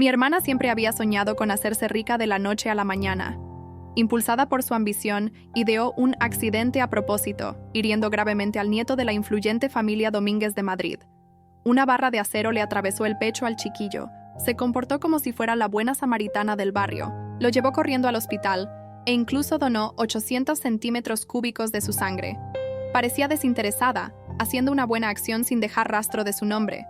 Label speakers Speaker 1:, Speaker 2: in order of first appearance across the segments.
Speaker 1: Mi hermana siempre había soñado con hacerse rica de la noche a la mañana. Impulsada por su ambición, ideó un accidente a propósito, hiriendo gravemente al nieto de la influyente familia Domínguez de Madrid. Una barra de acero le atravesó el pecho al chiquillo. Se comportó como si fuera la buena samaritana del barrio. Lo llevó corriendo al hospital e incluso donó 800 centímetros cúbicos de su sangre. Parecía desinteresada, haciendo una buena acción sin dejar rastro de su nombre.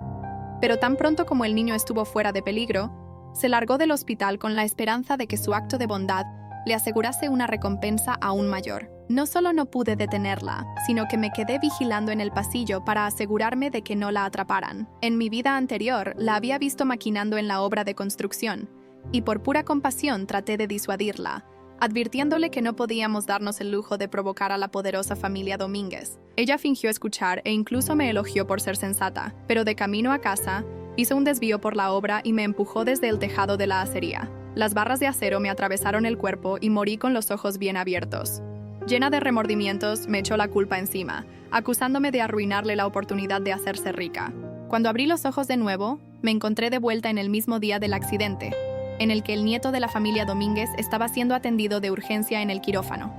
Speaker 1: Pero tan pronto como el niño estuvo fuera de peligro, se largó del hospital con la esperanza de que su acto de bondad le asegurase una recompensa aún mayor. No solo no pude detenerla, sino que me quedé vigilando en el pasillo para asegurarme de que no la atraparan. En mi vida anterior la había visto maquinando en la obra de construcción, y por pura compasión traté de disuadirla, advirtiéndole que no podíamos darnos el lujo de provocar a la poderosa familia Domínguez. Ella fingió escuchar e incluso me elogió por ser sensata, pero de camino a casa, hizo un desvío por la obra y me empujó desde el tejado de la acería. Las barras de acero me atravesaron el cuerpo y morí con los ojos bien abiertos. Llena de remordimientos, me echó la culpa encima, acusándome de arruinarle la oportunidad de hacerse rica. Cuando abrí los ojos de nuevo, me encontré de vuelta en el mismo día del accidente, en el que el nieto de la familia Domínguez estaba siendo atendido de urgencia en el quirófano.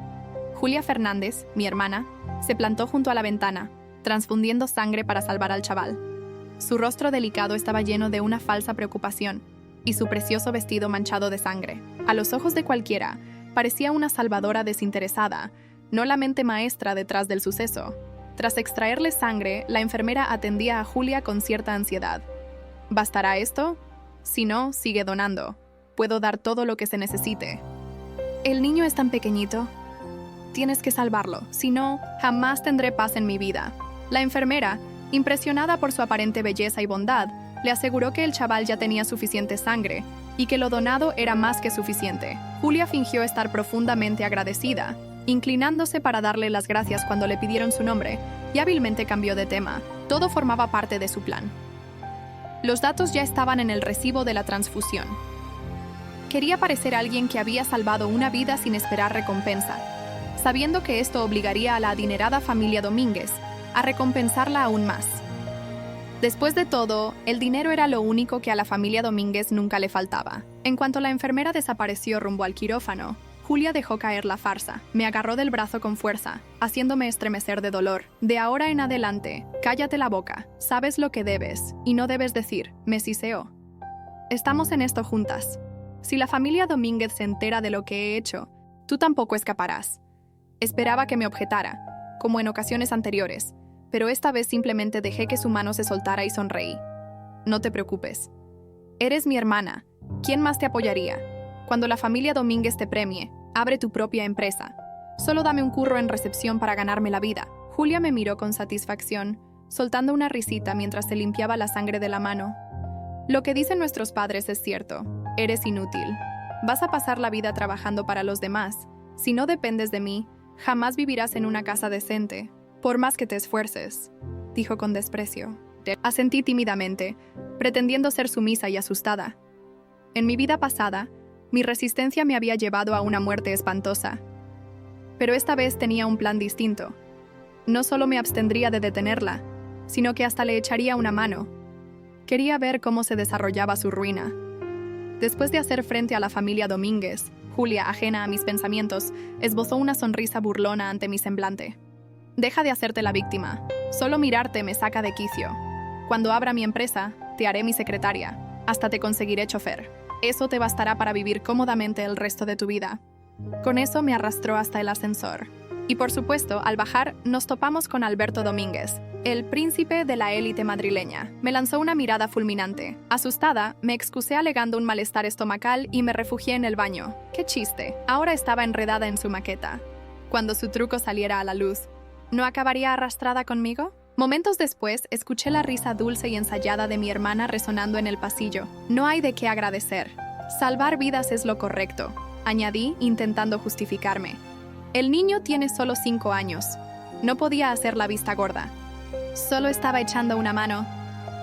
Speaker 1: Julia Fernández, mi hermana, se plantó junto a la ventana, transfundiendo sangre para salvar al chaval. Su rostro delicado estaba lleno de una falsa preocupación, y su precioso vestido manchado de sangre. A los ojos de cualquiera, parecía una salvadora desinteresada, no la mente maestra detrás del suceso. Tras extraerle sangre, la enfermera atendía a Julia con cierta ansiedad. ¿Bastará esto? Si no, sigue donando. Puedo dar todo lo que se necesite. El niño es tan pequeñito. Tienes que salvarlo, si no, jamás tendré paz en mi vida. La enfermera, impresionada por su aparente belleza y bondad, le aseguró que el chaval ya tenía suficiente sangre y que lo donado era más que suficiente. Julia fingió estar profundamente agradecida, inclinándose para darle las gracias cuando le pidieron su nombre, y hábilmente cambió de tema. Todo formaba parte de su plan. Los datos ya estaban en el recibo de la transfusión. Quería parecer alguien que había salvado una vida sin esperar recompensa, sabiendo que esto obligaría a la adinerada familia Domínguez a recompensarla aún más. Después de todo, el dinero era lo único que a la familia Domínguez nunca le faltaba. En cuanto la enfermera desapareció rumbo al quirófano, Julia dejó caer la farsa. Me agarró del brazo con fuerza, haciéndome estremecer de dolor. De ahora en adelante, cállate la boca. Sabes lo que debes, y no debes decir, me siseó. Estamos en esto juntas. Si la familia Domínguez se entera de lo que he hecho, tú tampoco escaparás. Esperaba que me objetara, como en ocasiones anteriores, pero esta vez simplemente dejé que su mano se soltara y sonreí. No te preocupes. Eres mi hermana. ¿Quién más te apoyaría? Cuando la familia Domínguez te premie, abre tu propia empresa. Solo dame un curro en recepción para ganarme la vida. Julia me miró con satisfacción, soltando una risita mientras se limpiaba la sangre de la mano. Lo que dicen nuestros padres es cierto. Eres inútil. Vas a pasar la vida trabajando para los demás. Si no dependes de mí, jamás vivirás en una casa decente. Por más que te esfuerces, dijo con desprecio. Asentí tímidamente, pretendiendo ser sumisa y asustada. En mi vida pasada, mi resistencia me había llevado a una muerte espantosa. Pero esta vez tenía un plan distinto. No solo me abstendría de detenerla, sino que hasta le echaría una mano. Quería ver cómo se desarrollaba su ruina. Después de hacer frente a la familia Domínguez, Julia, ajena a mis pensamientos, esbozó una sonrisa burlona ante mi semblante. Deja de hacerte la víctima. Solo mirarte me saca de quicio. Cuando abra mi empresa, te haré mi secretaria. Hasta te conseguiré chofer. Eso te bastará para vivir cómodamente el resto de tu vida. Con eso me arrastró hasta el ascensor. Y por supuesto, al bajar, nos topamos con Alberto Domínguez, el príncipe de la élite madrileña. Me lanzó una mirada fulminante. Asustada, me excusé alegando un malestar estomacal y me refugié en el baño. ¡Qué chiste! Ahora estaba enredada en su maqueta. Cuando su truco saliera a la luz, ¿no acabaría arrastrada conmigo? Momentos después, escuché la risa dulce y ensayada de mi hermana resonando en el pasillo. No hay de qué agradecer. Salvar vidas es lo correcto, añadí, intentando justificarme. El niño tiene solo 5 años. No podía hacer la vista gorda. Solo estaba echando una mano.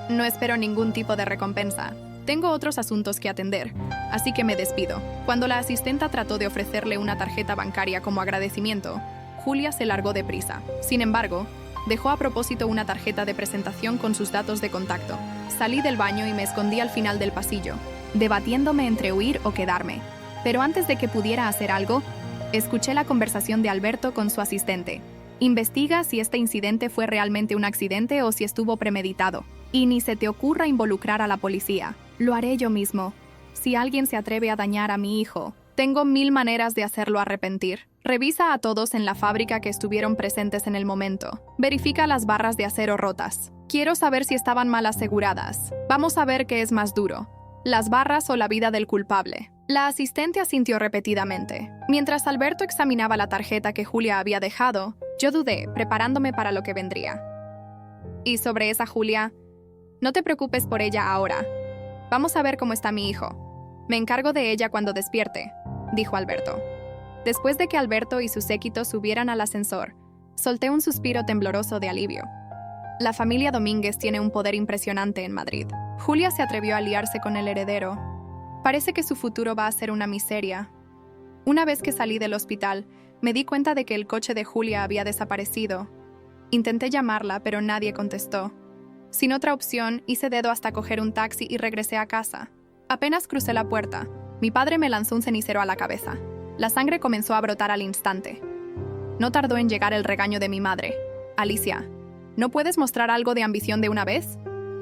Speaker 1: No espero ningún tipo de recompensa. Tengo otros asuntos que atender, así que me despido. Cuando la asistenta trató de ofrecerle una tarjeta bancaria como agradecimiento, Julia se largó deprisa. Sin embargo, dejó a propósito una tarjeta de presentación con sus datos de contacto. Salí del baño y me escondí al final del pasillo, debatiéndome entre huir o quedarme. Pero antes de que pudiera hacer algo, escuché la conversación de Alberto con su asistente. Investiga si este incidente fue realmente un accidente o si estuvo premeditado. Y ni se te ocurra involucrar a la policía. Lo haré yo mismo. Si alguien se atreve a dañar a mi hijo, tengo 1000 maneras de hacerlo arrepentir. Revisa a todos en la fábrica que estuvieron presentes en el momento. Verifica las barras de acero rotas. Quiero saber si estaban mal aseguradas. Vamos a ver qué es más duro, las barras o la vida del culpable. La asistente asintió repetidamente. Mientras Alberto examinaba la tarjeta que Julia había dejado, yo dudé, preparándome para lo que vendría. Y sobre esa Julia, no te preocupes por ella ahora. Vamos a ver cómo está mi hijo. Me encargo de ella cuando despierte, dijo Alberto. Después de que Alberto y su séquito subieran al ascensor, solté un suspiro tembloroso de alivio. La familia Domínguez tiene un poder impresionante en Madrid. Julia se atrevió a aliarse con el heredero. Parece que su futuro va a ser una miseria. Una vez que salí del hospital, me di cuenta de que el coche de Julia había desaparecido. Intenté llamarla, pero nadie contestó. Sin otra opción, hice dedo hasta coger un taxi y regresé a casa. Apenas crucé la puerta, mi padre me lanzó un cenicero a la cabeza. La sangre comenzó a brotar al instante. No tardó en llegar el regaño de mi madre. Alicia, ¿no puedes mostrar algo de ambición de una vez?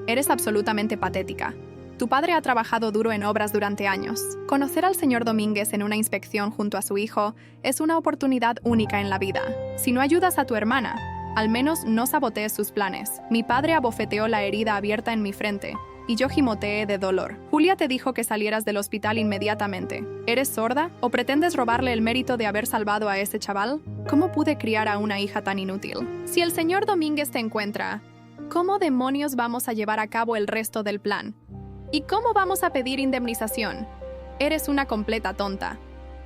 Speaker 1: Eres absolutamente patética. Tu padre ha trabajado duro en obras durante años. Conocer al señor Domínguez en una inspección junto a su hijo es una oportunidad única en la vida. Si no ayudas a tu hermana, al menos no sabotees sus planes. Mi padre abofeteó la herida abierta en mi frente y yo gimoteé de dolor. Julia te dijo que salieras del hospital inmediatamente. ¿Eres sorda o pretendes robarle el mérito de haber salvado a ese chaval? ¿Cómo pude criar a una hija tan inútil? Si el señor Domínguez te encuentra, ¿cómo demonios vamos a llevar a cabo el resto del plan? ¿Y cómo vamos a pedir indemnización? Eres una completa tonta.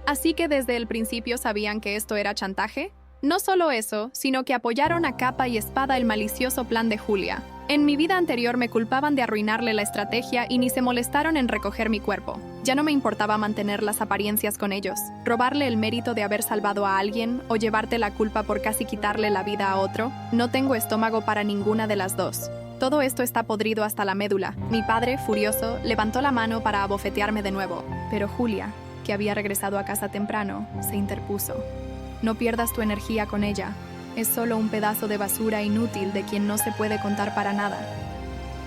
Speaker 1: ¿Así que desde el principio sabían que esto era chantaje? No solo eso, sino que apoyaron a capa y espada el malicioso plan de Julia. En mi vida anterior me culpaban de arruinarle la estrategia y ni se molestaron en recoger mi cuerpo. Ya no me importaba mantener las apariencias con ellos, robarle el mérito de haber salvado a alguien o llevarte la culpa por casi quitarle la vida a otro. No tengo estómago para ninguna de las dos. Todo esto está podrido hasta la médula. Mi padre, furioso, levantó la mano para abofetearme de nuevo, pero Julia, que había regresado a casa temprano, se interpuso. No pierdas tu energía con ella. Es solo un pedazo de basura inútil de quien no se puede contar para nada.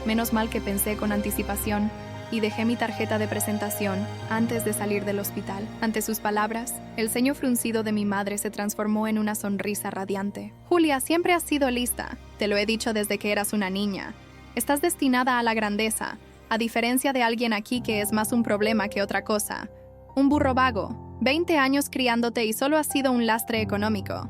Speaker 1: Menos mal que pensé con anticipación y dejé mi tarjeta de presentación antes de salir del hospital. Ante sus palabras, el ceño fruncido de mi madre se transformó en una sonrisa radiante. Julia, siempre has sido lista. Te lo he dicho desde que eras una niña. Estás destinada a la grandeza, a diferencia de alguien aquí que es más un problema que otra cosa. Un burro vago. 20 años criándote y solo has sido un lastre económico.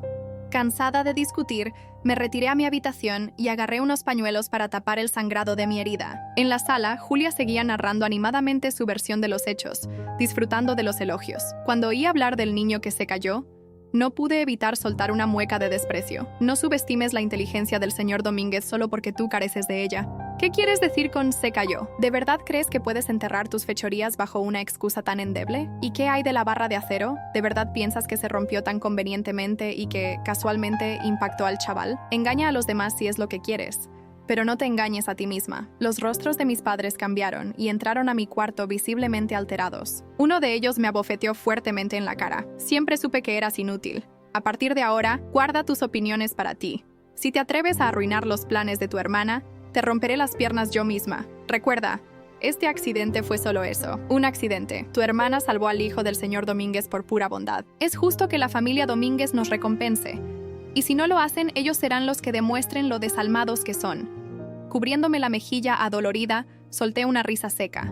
Speaker 1: Cansada de discutir, me retiré a mi habitación y agarré unos pañuelos para tapar el sangrado de mi herida. En la sala, Julia seguía narrando animadamente su versión de los hechos, disfrutando de los elogios. Cuando oí hablar del niño que se cayó, no pude evitar soltar una mueca de desprecio. No subestimes la inteligencia del señor Domínguez solo porque tú careces de ella. ¿Qué quieres decir con se cayó? ¿De verdad crees que puedes enterrar tus fechorías bajo una excusa tan endeble? ¿Y qué hay de la barra de acero? ¿De verdad piensas que se rompió tan convenientemente y que, casualmente, impactó al chaval? Engaña a los demás si es lo que quieres, pero no te engañes a ti misma. Los rostros de mis padres cambiaron y entraron a mi cuarto visiblemente alterados. Uno de ellos me abofeteó fuertemente en la cara. Siempre supe que eras inútil. A partir de ahora, guarda tus opiniones para ti. Si te atreves a arruinar los planes de tu hermana, te romperé las piernas yo misma. Recuerda, este accidente fue solo eso, un accidente. Tu hermana salvó al hijo del señor Domínguez por pura bondad. Es justo que la familia Domínguez nos recompense. Y si no lo hacen, ellos serán los que demuestren lo desalmados que son. Cubriéndome la mejilla adolorida, solté una risa seca.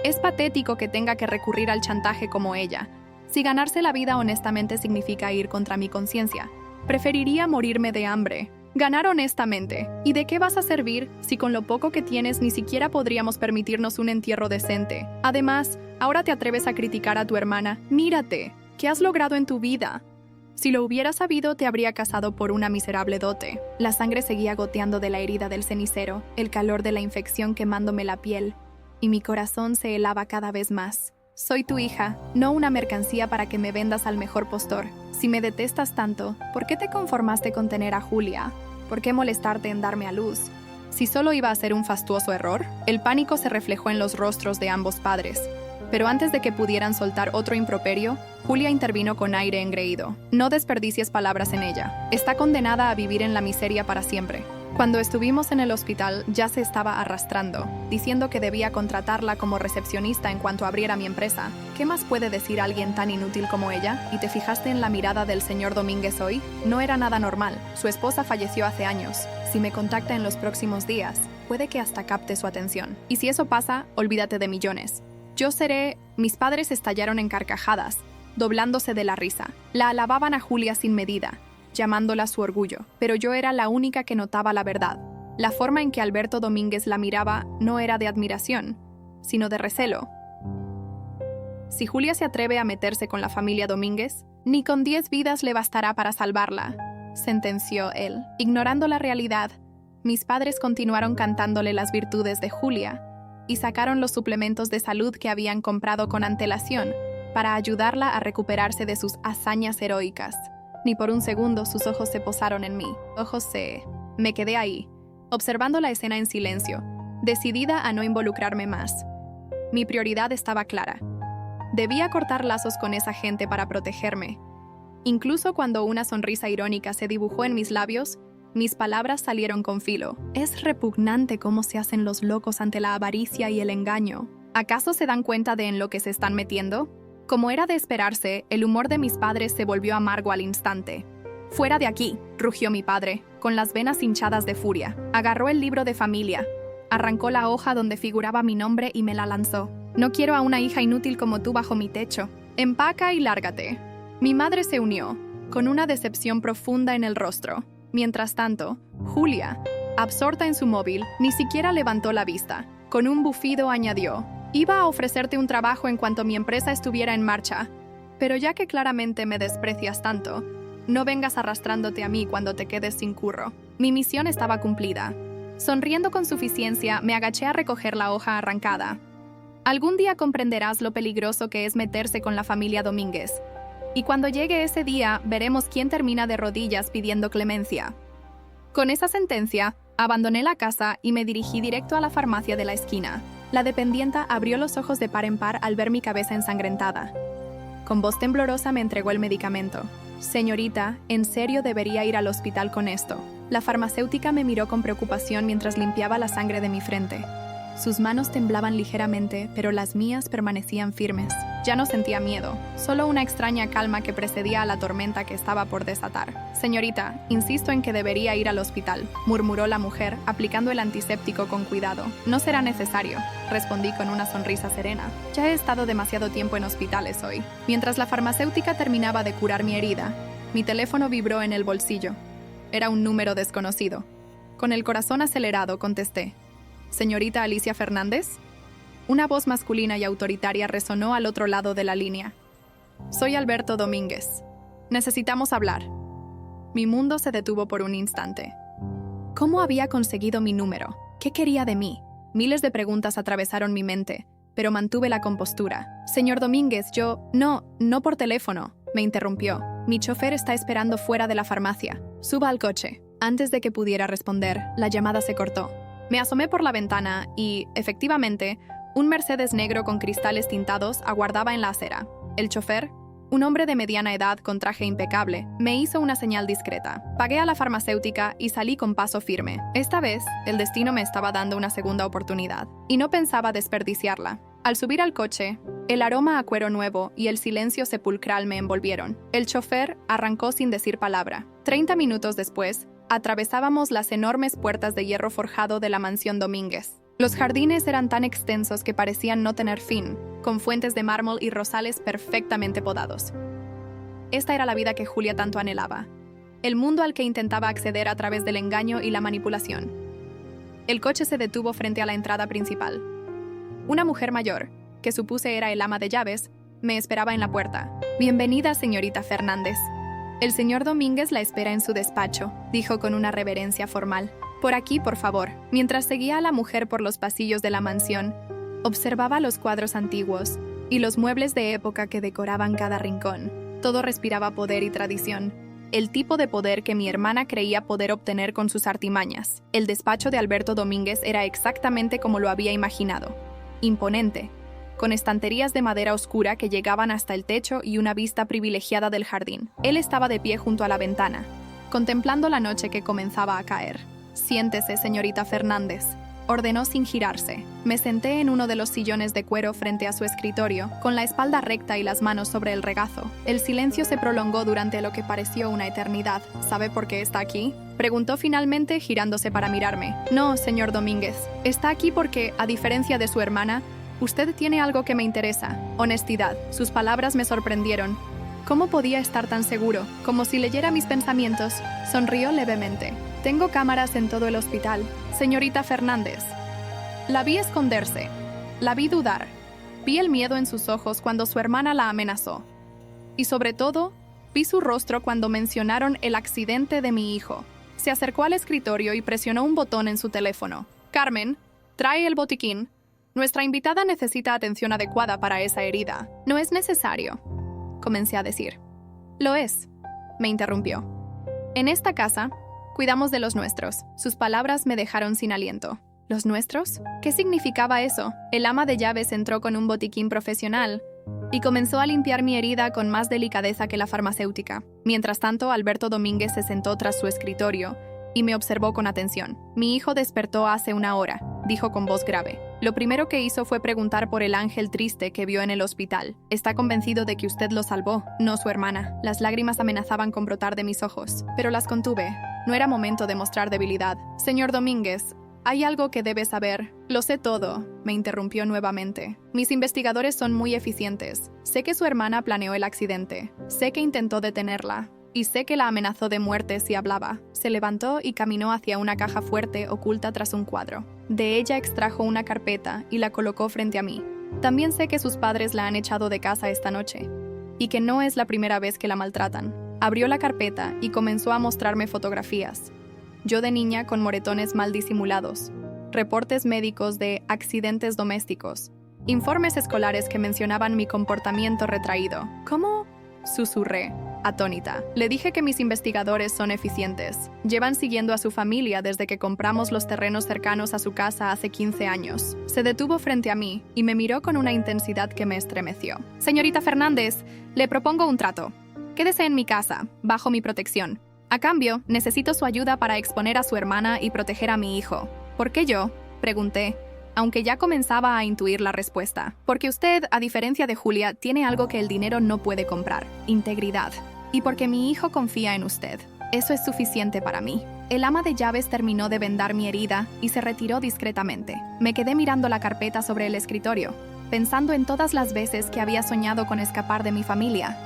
Speaker 1: Es patético que tenga que recurrir al chantaje como ella. Si ganarse la vida honestamente significa ir contra mi conciencia, preferiría morirme de hambre. Ganar honestamente. ¿Y de qué vas a servir si con lo poco que tienes ni siquiera podríamos permitirnos un entierro decente? Además, ahora te atreves a criticar a tu hermana. Mírate, ¿qué has logrado en tu vida? Si lo hubiera sabido, te habría casado por una miserable dote. La sangre seguía goteando de la herida del cenicero, el calor de la infección quemándome la piel, y mi corazón se helaba cada vez más. Soy tu hija, no una mercancía para que me vendas al mejor postor. Si me detestas tanto, ¿por qué te conformaste con tener a Julia? ¿Por qué molestarte en darme a luz? Si solo iba a ser un fastuoso error, el pánico se reflejó en los rostros de ambos padres. Pero antes de que pudieran soltar otro improperio, Julia intervino con aire engreído. No desperdicies palabras en ella. Está condenada a vivir en la miseria para siempre. Cuando estuvimos en el hospital, ya se estaba arrastrando, diciendo que debía contratarla como recepcionista en cuanto abriera mi empresa. ¿Qué más puede decir alguien tan inútil como ella? ¿Y te fijaste en la mirada del señor Domínguez hoy? No era nada normal. Su esposa falleció hace años. Si me contacta en los próximos días, puede que hasta capte su atención. Y si eso pasa, olvídate de millones. Yo seré... Mis padres estallaron en carcajadas, doblándose de la risa. La alababan a Julia sin medida, llamándola su orgullo, pero yo era la única que notaba la verdad. La forma en que Alberto Domínguez la miraba no era de admiración, sino de recelo. Si Julia se atreve a meterse con la familia Domínguez, ni con 10 vidas le bastará para salvarla, sentenció él. Ignorando la realidad, mis padres continuaron cantándole las virtudes de Julia y sacaron los suplementos de salud que habían comprado con antelación para ayudarla a recuperarse de sus hazañas heroicas. Ni por un segundo sus ojos se posaron en mí. Me quedé ahí, observando la escena en silencio, decidida a no involucrarme más. Mi prioridad estaba clara. Debía cortar lazos con esa gente para protegerme. Incluso cuando una sonrisa irónica se dibujó en mis labios, mis palabras salieron con filo. Es repugnante cómo se hacen los locos ante la avaricia y el engaño. ¿Acaso se dan cuenta de en lo que se están metiendo? Como era de esperarse, el humor de mis padres se volvió amargo al instante. «Fuera de aquí», rugió mi padre, con las venas hinchadas de furia. Agarró el libro de familia, arrancó la hoja donde figuraba mi nombre y me la lanzó. «No quiero a una hija inútil como tú bajo mi techo. Empaca y lárgate». Mi madre se unió, con una decepción profunda en el rostro. Mientras tanto, Julia, absorta en su móvil, ni siquiera levantó la vista. Con un bufido añadió: «Iba a ofrecerte un trabajo en cuanto mi empresa estuviera en marcha. Pero ya que claramente me desprecias tanto, no vengas arrastrándote a mí cuando te quedes sin curro». Mi misión estaba cumplida. Sonriendo con suficiencia, me agaché a recoger la hoja arrancada. Algún día comprenderás lo peligroso que es meterse con la familia Domínguez. Y cuando llegue ese día, veremos quién termina de rodillas pidiendo clemencia. Con esa sentencia, abandoné la casa y me dirigí directo a la farmacia de la esquina. La dependienta abrió los ojos de par en par al ver mi cabeza ensangrentada. Con voz temblorosa me entregó el medicamento. «Señorita, en serio debería ir al hospital con esto». La farmacéutica me miró con preocupación mientras limpiaba la sangre de mi frente. Sus manos temblaban ligeramente, pero las mías permanecían firmes. Ya no sentía miedo, solo una extraña calma que precedía a la tormenta que estaba por desatar. «Señorita, insisto en que debería ir al hospital», murmuró la mujer, aplicando el antiséptico con cuidado. «No será necesario», respondí con una sonrisa serena. Ya he estado demasiado tiempo en hospitales hoy. Mientras la farmacéutica terminaba de curar mi herida, mi teléfono vibró en el bolsillo. Era un número desconocido. Con el corazón acelerado contesté: «¿Señorita Alicia Fernández?». Una voz masculina y autoritaria resonó al otro lado de la línea. «Soy Alberto Domínguez. Necesitamos hablar». Mi mundo se detuvo por un instante. ¿Cómo había conseguido mi número? ¿Qué quería de mí? Miles de preguntas atravesaron mi mente, pero mantuve la compostura. «Señor Domínguez, No por teléfono», me interrumpió. «Mi chofer está esperando fuera de la farmacia. Suba al coche». Antes de que pudiera responder, la llamada se cortó. Me asomé por la ventana y, efectivamente, un Mercedes negro con cristales tintados aguardaba en la acera. El chofer, un hombre de mediana edad con traje impecable, me hizo una señal discreta. Pagué a la farmacéutica y salí con paso firme. Esta vez, el destino me estaba dando una segunda oportunidad, y no pensaba desperdiciarla. Al subir al coche, el aroma a cuero nuevo y el silencio sepulcral me envolvieron. El chofer arrancó sin decir palabra. 30 minutos después, atravesábamos las enormes puertas de hierro forjado de la mansión Domínguez. Los jardines eran tan extensos que parecían no tener fin, con fuentes de mármol y rosales perfectamente podados. Esta era la vida que Julia tanto anhelaba, el mundo al que intentaba acceder a través del engaño y la manipulación. El coche se detuvo frente a la entrada principal. Una mujer mayor, que supuse era el ama de llaves, me esperaba en la puerta. «Bienvenida, señorita Fernández. El señor Domínguez la espera en su despacho», dijo con una reverencia formal. «Por aquí, por favor». Mientras seguía a la mujer por los pasillos de la mansión, observaba los cuadros antiguos y los muebles de época que decoraban cada rincón. Todo respiraba poder y tradición. el tipo de poder que mi hermana creía poder obtener con sus artimañas. El despacho de Alberto Domínguez era exactamente como lo había imaginado. Imponente, con estanterías de madera oscura que llegaban hasta el techo y una vista privilegiada del jardín. Él estaba de pie junto a la ventana, contemplando la noche que comenzaba a caer. «Siéntese, señorita Fernández», ordenó sin girarse. Me senté en uno de los sillones de cuero frente a su escritorio, con la espalda recta y las manos sobre el regazo. El silencio se prolongó durante lo que pareció una eternidad. «¿Sabe por qué está aquí?», preguntó finalmente, girándose para mirarme. «No, señor Domínguez. Está aquí porque, a diferencia de su hermana, usted tiene algo que me interesa. Honestidad». Sus palabras me sorprendieron. ¿Cómo podía estar tan seguro? Como si leyera mis pensamientos. Sonrió levemente. «Tengo cámaras en todo el hospital, señorita Fernández». La vi esconderse. La vi dudar. Vi el miedo en sus ojos cuando su hermana la amenazó. Y sobre todo, vi su rostro cuando mencionaron el accidente de mi hijo. Se acercó al escritorio y presionó un botón en su teléfono. «Carmen, trae el botiquín. Nuestra invitada necesita atención adecuada para esa herida». «No es necesario», comencé a decir. «Lo es», me interrumpió. «En esta casa, cuidamos de los nuestros». Sus palabras me dejaron sin aliento. ¿Los nuestros? ¿Qué significaba eso? El ama de llaves entró con un botiquín profesional y comenzó a limpiar mi herida con más delicadeza que la farmacéutica. Mientras tanto, Alberto Domínguez se sentó tras su escritorio y me observó con atención. «Mi hijo despertó hace una hora», dijo con voz grave. «Lo primero que hizo fue preguntar por el ángel triste que vio en el hospital. Está convencido de que usted lo salvó, no su hermana». Las lágrimas amenazaban con brotar de mis ojos, pero las contuve. No era momento de mostrar debilidad. «Señor Domínguez, hay algo que debe saber». «Lo sé todo», me interrumpió nuevamente. «Mis investigadores son muy eficientes. Sé que su hermana planeó el accidente. Sé que intentó detenerla. Y sé que la amenazó de muerte si hablaba». Se levantó y caminó hacia una caja fuerte oculta tras un cuadro. De ella extrajo una carpeta y la colocó frente a mí. «También sé que sus padres la han echado de casa esta noche, y que no es la primera vez que la maltratan». Abrió la carpeta y comenzó a mostrarme fotografías. Yo de niña con moretones mal disimulados, reportes médicos de accidentes domésticos, informes escolares que mencionaban mi comportamiento retraído. «¿Cómo?», susurré, atónita. Le dije que mis investigadores son eficientes. Llevan siguiendo a su familia desde que compramos los terrenos cercanos a su casa hace 15 años. Se detuvo frente a mí y me miró con una intensidad que me estremeció. «Señorita Fernández, le propongo un trato. Quédese en mi casa, bajo mi protección. A cambio, necesito su ayuda para exponer a su hermana y proteger a mi hijo». «¿Por qué yo?», pregunté, aunque ya comenzaba a intuir la respuesta. «Porque usted, a diferencia de Julia, tiene algo que el dinero no puede comprar: integridad. Y porque mi hijo confía en usted. Eso es suficiente para mí». El ama de llaves terminó de vendar mi herida y se retiró discretamente. Me quedé mirando la carpeta sobre el escritorio, pensando en todas las veces que había soñado con escapar de mi familia,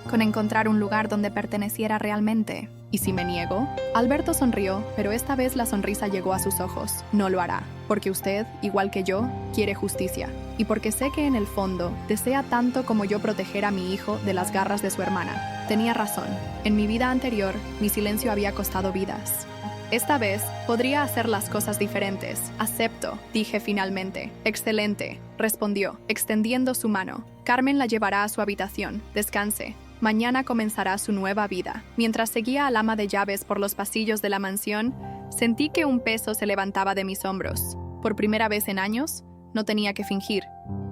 Speaker 1: con encontrar un lugar donde perteneciera realmente. ¿Y si me niego? Alberto sonrió, pero esta vez la sonrisa llegó a sus ojos. «No lo hará, porque usted, igual que yo, quiere justicia. Y porque sé que en el fondo desea tanto como yo proteger a mi hijo de las garras de su hermana». Tenía razón. En mi vida anterior, mi silencio había costado vidas. Esta vez, podría hacer las cosas diferentes. «Acepto», dije finalmente. «Excelente», respondió, extendiendo su mano. «Carmen la llevará a su habitación. Descanse. Mañana comenzará su nueva vida». Mientras seguía al ama de llaves por los pasillos de la mansión, sentí que un peso se levantaba de mis hombros. Por primera vez en años, no tenía que fingir,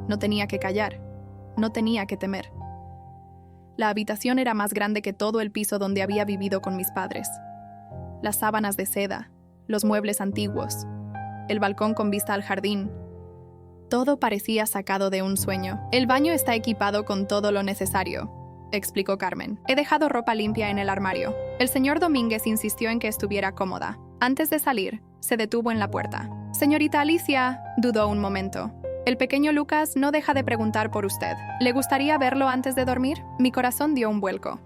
Speaker 1: no tenía que callar, no tenía que temer. La habitación era más grande que todo el piso donde había vivido con mis padres. Las sábanas de seda, los muebles antiguos, el balcón con vista al jardín. Todo parecía sacado de un sueño. «El baño está equipado con todo lo necesario», explicó Carmen. «He dejado ropa limpia en el armario». El señor Domínguez insistió en que estuviera cómoda. Antes de salir, se detuvo en la puerta. «Señorita Alicia», dudó un momento. «El pequeño Lucas no deja de preguntar por usted. ¿Le gustaría verlo antes de dormir?». Mi corazón dio un vuelco.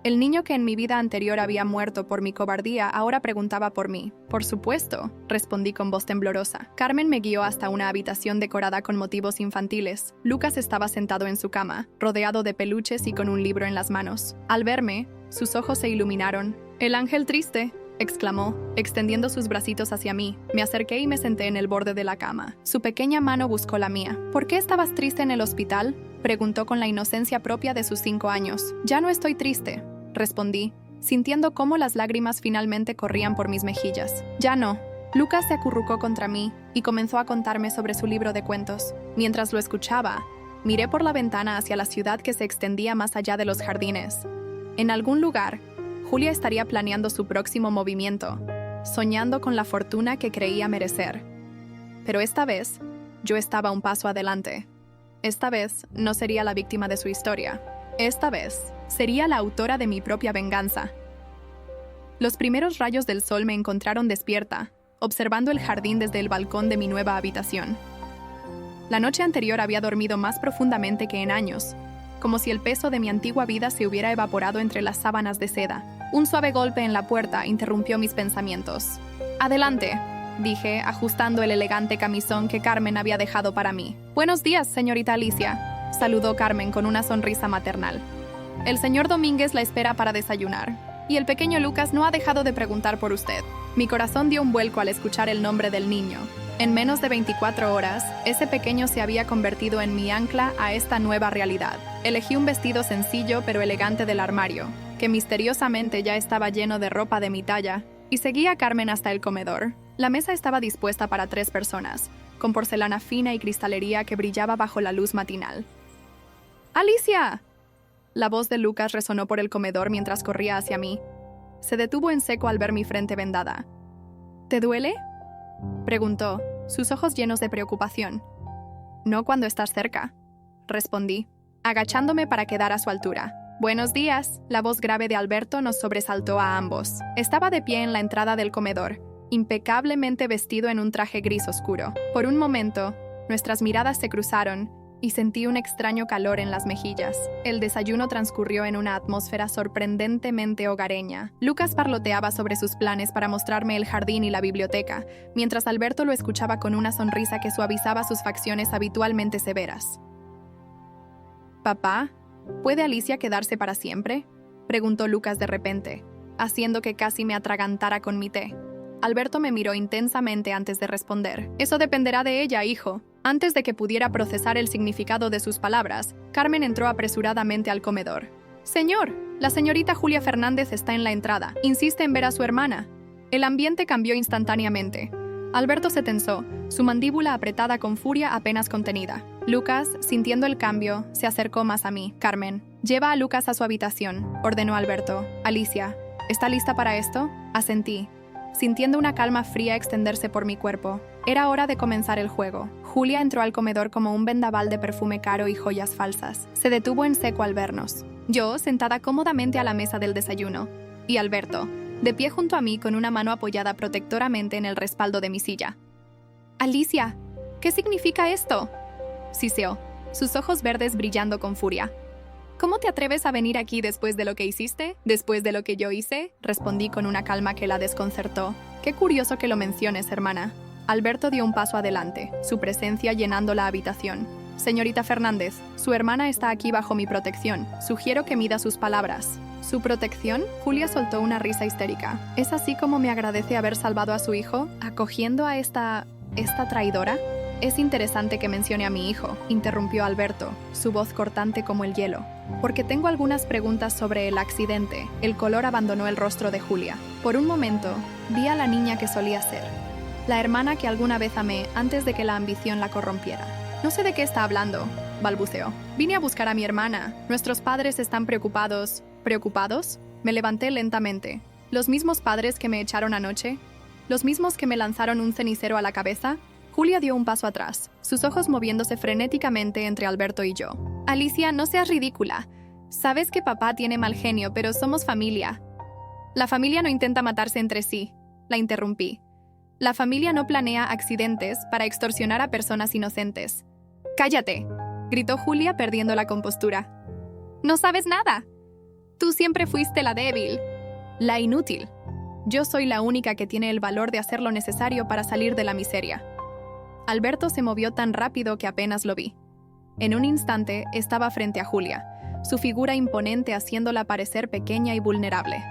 Speaker 1: El niño que en mi vida anterior había muerto por mi cobardía ahora preguntaba por mí. «Por supuesto», respondí con voz temblorosa. Carmen me guió hasta una habitación decorada con motivos infantiles. Lucas estaba sentado en su cama, rodeado de peluches y con un libro en las manos. Al verme, sus ojos se iluminaron. «El ángel triste», exclamó, extendiendo sus bracitos hacia mí. Me acerqué y me senté en el borde de la cama. Su pequeña mano buscó la mía. «¿Por qué estabas triste en el hospital?», preguntó con la inocencia propia de sus 5 años. «Ya no estoy triste», respondí, sintiendo cómo las lágrimas finalmente corrían por mis mejillas. Ya no. Lucas se acurrucó contra mí y comenzó a contarme sobre su libro de cuentos. Mientras lo escuchaba, miré por la ventana hacia la ciudad que se extendía más allá de los jardines. En algún lugar, Julia estaría planeando su próximo movimiento, soñando con la fortuna que creía merecer. Pero esta vez, yo estaba un paso adelante. Esta vez no sería la víctima de su historia. Esta vez sería la autora de mi propia venganza. Los primeros rayos del sol me encontraron despierta, observando el jardín desde el balcón de mi nueva habitación. La noche anterior había dormido más profundamente que en años, como si el peso de mi antigua vida se hubiera evaporado entre las sábanas de seda. Un suave golpe en la puerta interrumpió mis pensamientos. «Adelante», dije, ajustando el elegante camisón que Carmen había dejado para mí. «Buenos días, señorita Alicia», saludó Carmen con una sonrisa maternal. «El señor Domínguez la espera para desayunar, y el pequeño Lucas no ha dejado de preguntar por usted». Mi corazón dio un vuelco al escuchar el nombre del niño. En menos de 24 horas, ese pequeño se había convertido en mi ancla a esta nueva realidad. Elegí un vestido sencillo pero elegante del armario, que misteriosamente ya estaba lleno de ropa de mi talla, y seguí a Carmen hasta el comedor. La mesa estaba dispuesta para 3 personas, con porcelana fina y cristalería que brillaba bajo la luz matinal. ¡Alicia! La voz de Lucas resonó por el comedor mientras corría hacia mí. Se detuvo en seco al ver mi frente vendada. «¿Te duele?», preguntó, sus ojos llenos de preocupación. «No cuando estás cerca», respondí, agachándome para quedar a su altura. «Buenos días», la voz grave de Alberto nos sobresaltó a ambos. Estaba de pie en la entrada del comedor, impecablemente vestido en un traje gris oscuro. Por un momento, nuestras miradas se cruzaron y sentí un extraño calor en las mejillas. El desayuno transcurrió en una atmósfera sorprendentemente hogareña. Lucas parloteaba sobre sus planes para mostrarme el jardín y la biblioteca, mientras Alberto lo escuchaba con una sonrisa que suavizaba sus facciones habitualmente severas. «Papá, ¿puede Alicia quedarse para siempre?», preguntó Lucas de repente, haciendo que casi me atragantara con mi té. Alberto me miró intensamente antes de responder. «Eso dependerá de ella, hijo». Antes de que pudiera procesar el significado de sus palabras, Carmen entró apresuradamente al comedor. «Señor, la señorita Julia Fernández está en la entrada. Insiste en ver a su hermana». El ambiente cambió instantáneamente. Alberto se tensó, su mandíbula apretada con furia apenas contenida. Lucas, sintiendo el cambio, se acercó más a mí. «Carmen, lleva a Lucas a su habitación», ordenó Alberto. «Alicia, ¿está lista para esto?». Asentí, sintiendo una calma fría extenderse por mi cuerpo. Era hora de comenzar el juego. Julia entró al comedor como un vendaval de perfume caro y joyas falsas. Se detuvo en seco al vernos. Yo, sentada cómodamente a la mesa del desayuno, y Alberto, de pie junto a mí con una mano apoyada protectoramente en el respaldo de mi silla. «Alicia, ¿qué significa esto?», siseó, sus ojos verdes brillando con furia. «¿Cómo te atreves a venir aquí después de lo que hiciste? ¿Después de lo que yo hice?», respondí con una calma que la desconcertó. «Qué curioso que lo menciones, hermana». Alberto dio un paso adelante, su presencia llenando la habitación. «Señorita Fernández, su hermana está aquí bajo mi protección. Sugiero que mida sus palabras». ¿Su protección? Julia soltó una risa histérica. ¿Es así como me agradece haber salvado a su hijo, acogiendo a esta traidora? «Es interesante que mencione a mi hijo», interrumpió Alberto, su voz cortante como el hielo. «Porque tengo algunas preguntas sobre el accidente». El color abandonó el rostro de Julia. Por un momento, vi a la niña que solía ser. La hermana que alguna vez amé antes de que la ambición la corrompiera. «No sé de qué está hablando», balbuceó. «Vine a buscar a mi hermana. Nuestros padres están preocupados». ¿Preocupados? Me levanté lentamente. ¿Los mismos padres que me echaron anoche? ¿Los mismos que me lanzaron un cenicero a la cabeza? Julia dio un paso atrás, sus ojos moviéndose frenéticamente entre Alberto y yo. «Alicia, no seas ridícula. Sabes que papá tiene mal genio, pero somos familia». «La familia no intenta matarse entre sí», la interrumpí. «La familia no planea accidentes para extorsionar a personas inocentes». «¡Cállate!», gritó Julia perdiendo la compostura. «No sabes nada. Tú siempre fuiste la débil, la inútil. Yo soy la única que tiene el valor de hacer lo necesario para salir de la miseria». Alberto se movió tan rápido que apenas lo vi. En un instante estaba frente a Julia, su figura imponente haciéndola parecer pequeña y vulnerable.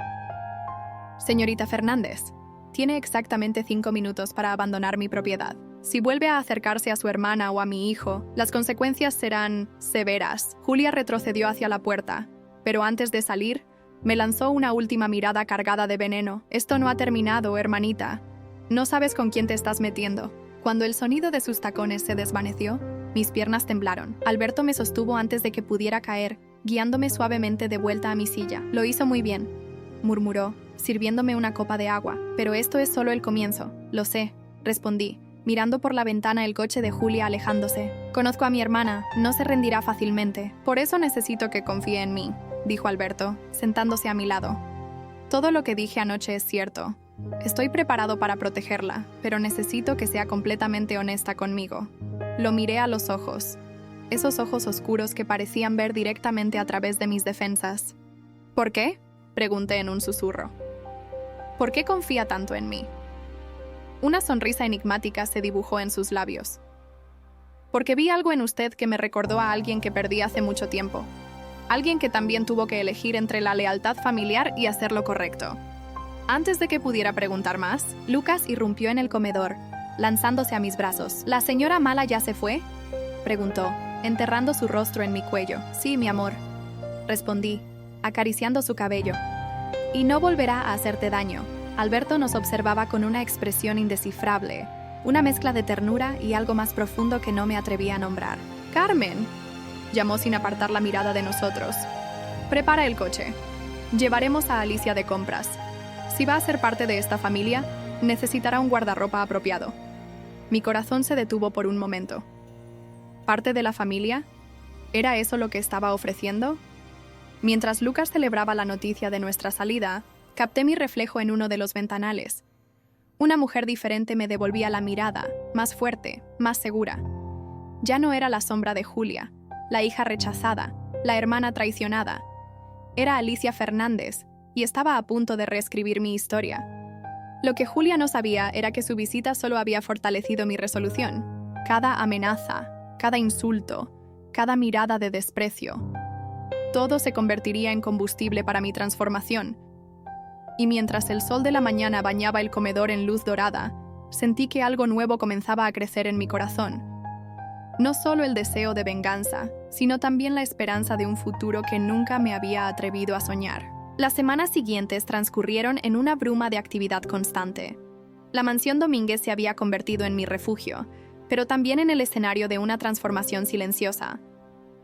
Speaker 1: «Señorita Fernández, tiene exactamente 5 minutos para abandonar mi propiedad. Si vuelve a acercarse a su hermana o a mi hijo, las consecuencias serán severas». Julia retrocedió hacia la puerta, pero antes de salir, Me lanzó una última mirada cargada de veneno. Esto no ha terminado, hermanita. No sabes con quién te estás metiendo. Cuando el sonido de sus tacones se desvaneció, mis piernas temblaron. Alberto me sostuvo antes de que pudiera caer, guiándome suavemente de vuelta a mi silla. Lo hizo muy bien, murmuró, sirviéndome una copa de agua. Pero esto es solo el comienzo. Lo sé, respondí, mirando por la ventana el coche de Julia alejándose. Conozco a mi hermana, no se rendirá fácilmente. Por eso necesito que confíe en mí, dijo Alberto, sentándose a mi lado. Todo lo que dije anoche es cierto. Estoy preparado para protegerla, pero necesito que sea completamente honesta conmigo. Lo miré a los ojos, esos ojos oscuros que parecían ver directamente a través de mis defensas. ¿Por qué?, pregunté en un susurro. ¿Por qué confía tanto en mí? Una sonrisa enigmática se dibujó en sus labios. Porque vi algo en usted que me recordó a alguien que perdí hace mucho tiempo. Alguien que también tuvo que elegir entre la lealtad familiar y hacer lo correcto. Antes de que pudiera preguntar más, Lucas irrumpió en el comedor, lanzándose a mis brazos. ¿La señora Mala ya se fue?, preguntó, enterrando su rostro en mi cuello. Sí, mi amor, respondí, acariciando su cabello. Y no volverá a hacerte daño. Alberto nos observaba con una expresión indescifrable, una mezcla de ternura y algo más profundo que no me atrevía a nombrar. «Carmen», llamó sin apartar la mirada de nosotros. «Prepara el coche. Llevaremos a Alicia de compras. Si va a ser parte de esta familia, necesitará un guardarropa apropiado». Mi corazón se detuvo por un momento. ¿Parte de la familia? ¿Era eso lo que estaba ofreciendo? Mientras Lucas celebraba la noticia de nuestra salida, capté mi reflejo en uno de los ventanales. Una mujer diferente me devolvía la mirada, más fuerte, más segura. Ya no era la sombra de Julia, la hija rechazada, la hermana traicionada. Era Alicia Fernández, y estaba a punto de reescribir mi historia. Lo que Julia no sabía era que su visita solo había fortalecido mi resolución. Cada amenaza, cada insulto, cada mirada de desprecio. Todo se convertiría en combustible para mi transformación. Y mientras el sol de la mañana bañaba el comedor en luz dorada, sentí que algo nuevo comenzaba a crecer en mi corazón. No solo el deseo de venganza, sino también la esperanza de un futuro que nunca me había atrevido a soñar. Las semanas siguientes transcurrieron en una bruma de actividad constante. La mansión Domínguez se había convertido en mi refugio, pero también en el escenario de una transformación silenciosa.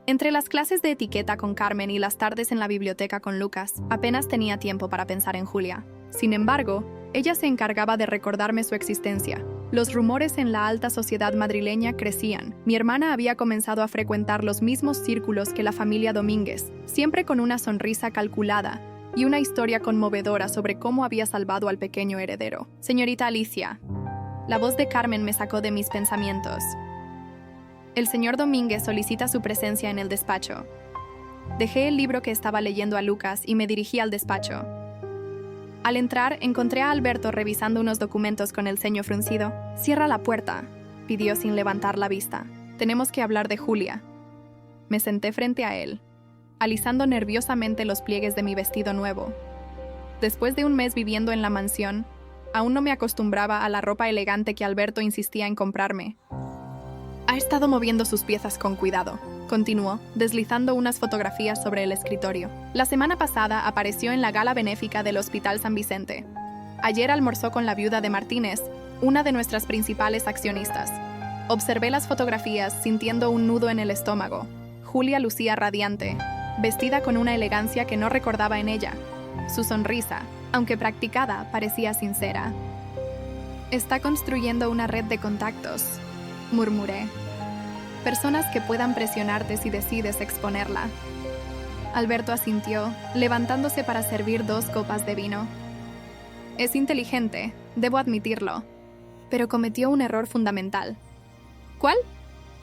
Speaker 1: Entre las clases de etiqueta con Carmen y las tardes en la biblioteca con Lucas, apenas tenía tiempo para pensar en Julia. Sin embargo, ella se encargaba de recordarme su existencia. Los rumores en la alta sociedad madrileña crecían. Mi hermana había comenzado a frecuentar los mismos círculos que la familia Domínguez, siempre con una sonrisa calculada y una historia conmovedora sobre cómo había salvado al pequeño heredero. Señorita Alicia. La voz de Carmen me sacó de mis pensamientos. El señor Domínguez solicita su presencia en el despacho. Dejé el libro que estaba leyendo a Lucas y me dirigí al despacho. Al entrar, encontré a Alberto revisando unos documentos con el ceño fruncido. «Cierra la puerta», pidió sin levantar la vista. «Tenemos que hablar de Julia». Me senté frente a él, alisando nerviosamente los pliegues de mi vestido nuevo. Después de un mes viviendo en la mansión, aún no me acostumbraba a la ropa elegante que Alberto insistía en comprarme. Ha estado moviendo sus piezas con cuidado, continuó, deslizando unas fotografías sobre el escritorio. La semana pasada apareció en la gala benéfica del Hospital San Vicente. Ayer almorzó con la viuda de Martínez, una de nuestras principales accionistas. Observé las fotografías sintiendo un nudo en el estómago. Julia lucía radiante, vestida con una elegancia que no recordaba en ella. Su sonrisa, aunque practicada, parecía sincera. Está construyendo una red de contactos, murmuré. Personas que puedan presionarte si decides exponerla. Alberto asintió, levantándose para servir 2 copas de vino. Es inteligente, debo admitirlo, pero cometió un error fundamental. ¿Cuál?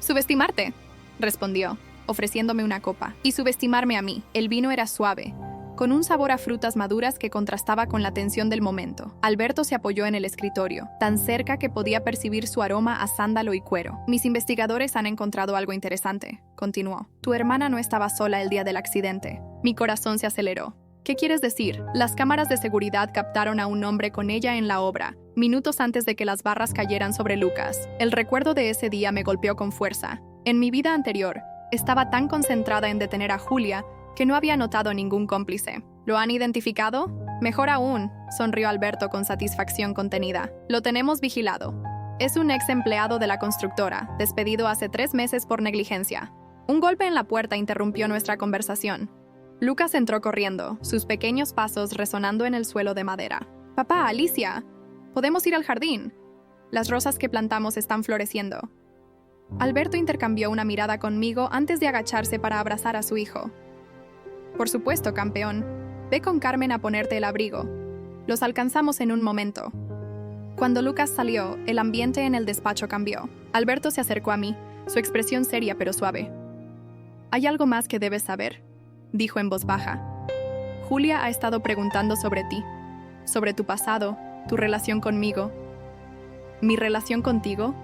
Speaker 1: Subestimarte, respondió, ofreciéndome una copa, y subestimarme a mí. El vino era suave, con un sabor a frutas maduras que contrastaba con la tensión del momento. Alberto se apoyó en el escritorio, tan cerca que podía percibir su aroma a sándalo y cuero. Mis investigadores han encontrado algo interesante, continuó. Tu hermana no estaba sola el día del accidente. Mi corazón se aceleró. ¿Qué quieres decir? Las cámaras de seguridad captaron a un hombre con ella en la obra, minutos antes de que las barras cayeran sobre Lucas. El recuerdo de ese día me golpeó con fuerza. En mi vida anterior, estaba tan concentrada en detener a Julia que no había notado ningún cómplice. ¿Lo han identificado? Mejor aún, sonrió Alberto con satisfacción contenida. Lo tenemos vigilado. Es un ex empleado de la constructora, despedido hace 3 meses por negligencia. Un golpe en la puerta interrumpió nuestra conversación. Lucas entró corriendo, sus pequeños pasos resonando en el suelo de madera. «Papá, Alicia, podemos ir al jardín. Las rosas que plantamos están floreciendo». Alberto intercambió una mirada conmigo antes de agacharse para abrazar a su hijo. «Por supuesto, campeón. Ve con Carmen a ponerte el abrigo. Los alcanzamos en un momento». Cuando Lucas salió, el ambiente en el despacho cambió. Alberto se acercó a mí, su expresión seria pero suave. «Hay algo más que debes saber», dijo en voz baja. «Julia ha estado preguntando sobre ti, sobre tu pasado, tu relación conmigo». «¿Mi relación contigo?»,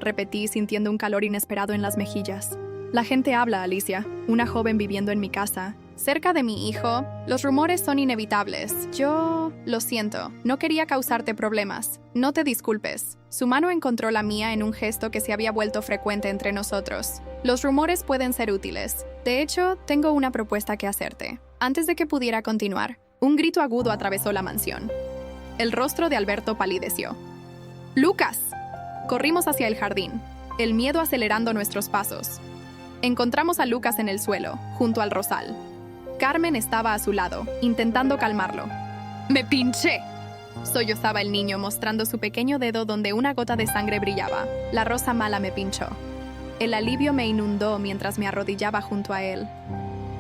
Speaker 1: repetí sintiendo un calor inesperado en las mejillas. «La gente habla, Alicia, una joven viviendo en mi casa, cerca de mi hijo. Los rumores son inevitables. Yo... lo siento, no quería causarte problemas. No te disculpes». Su mano encontró la mía en un gesto que se había vuelto frecuente entre nosotros. «Los rumores pueden ser útiles. De hecho, tengo una propuesta que hacerte». Antes de que pudiera continuar, un grito agudo atravesó la mansión. El rostro de Alberto palideció. «¡Lucas!». Corrimos hacia el jardín, el miedo acelerando nuestros pasos. Encontramos a Lucas en el suelo, junto al rosal. Carmen estaba a su lado, intentando calmarlo. «¡Me pinché!», sollozaba el niño, mostrando su pequeño dedo donde una gota de sangre brillaba. «La rosa mala me pinchó». El alivio me inundó mientras me arrodillaba junto a él.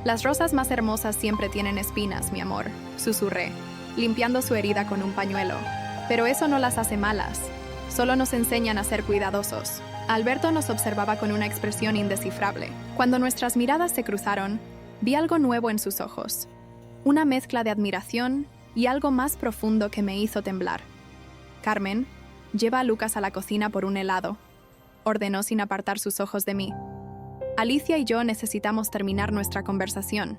Speaker 1: «Las rosas más hermosas siempre tienen espinas, mi amor», susurré, limpiando su herida con un pañuelo. «Pero eso no las hace malas. Solo nos enseñan a ser cuidadosos». Alberto nos observaba con una expresión indescifrable. Cuando nuestras miradas se cruzaron, vi algo nuevo en sus ojos. Una mezcla de admiración y algo más profundo que me hizo temblar. «Carmen, lleva a Lucas a la cocina por un helado», ordenó sin apartar sus ojos de mí. «Alicia y yo necesitamos terminar nuestra conversación».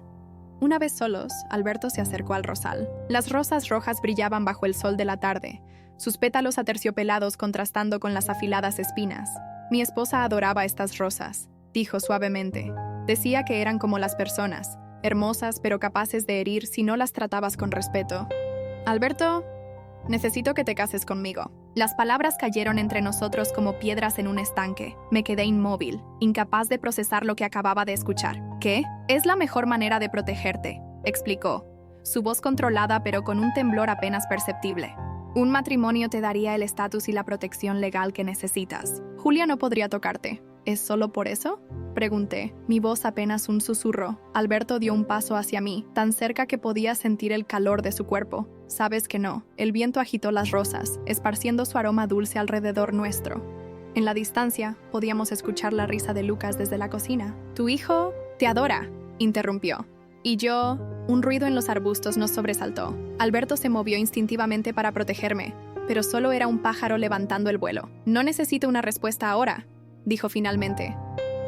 Speaker 1: Una vez solos, Alberto se acercó al rosal. Las rosas rojas brillaban bajo el sol de la tarde, sus pétalos aterciopelados contrastando con las afiladas espinas. «Mi esposa adoraba estas rosas», dijo suavemente. «Decía que eran como las personas, hermosas pero capaces de herir si no las tratabas con respeto». «Alberto, necesito que te cases conmigo». Las palabras cayeron entre nosotros como piedras en un estanque. Me quedé inmóvil, incapaz de procesar lo que acababa de escuchar. «¿Qué? Es la mejor manera de protegerte», explicó, su voz controlada pero con un temblor apenas perceptible. «Un matrimonio te daría el estatus y la protección legal que necesitas. Julia no podría tocarte. ¿Es solo por eso?», pregunté, mi voz apenas un susurro. Alberto dio un paso hacia mí, tan cerca que podía sentir el calor de su cuerpo. «Sabes que no». El viento agitó las rosas, esparciendo su aroma dulce alrededor nuestro. En la distancia, podíamos escuchar la risa de Lucas desde la cocina. «Tu hijo te adora», interrumpió. Y yo... Un ruido en los arbustos nos sobresaltó. Alberto se movió instintivamente para protegerme, pero solo era un pájaro levantando el vuelo. «No necesito una respuesta ahora», dijo finalmente.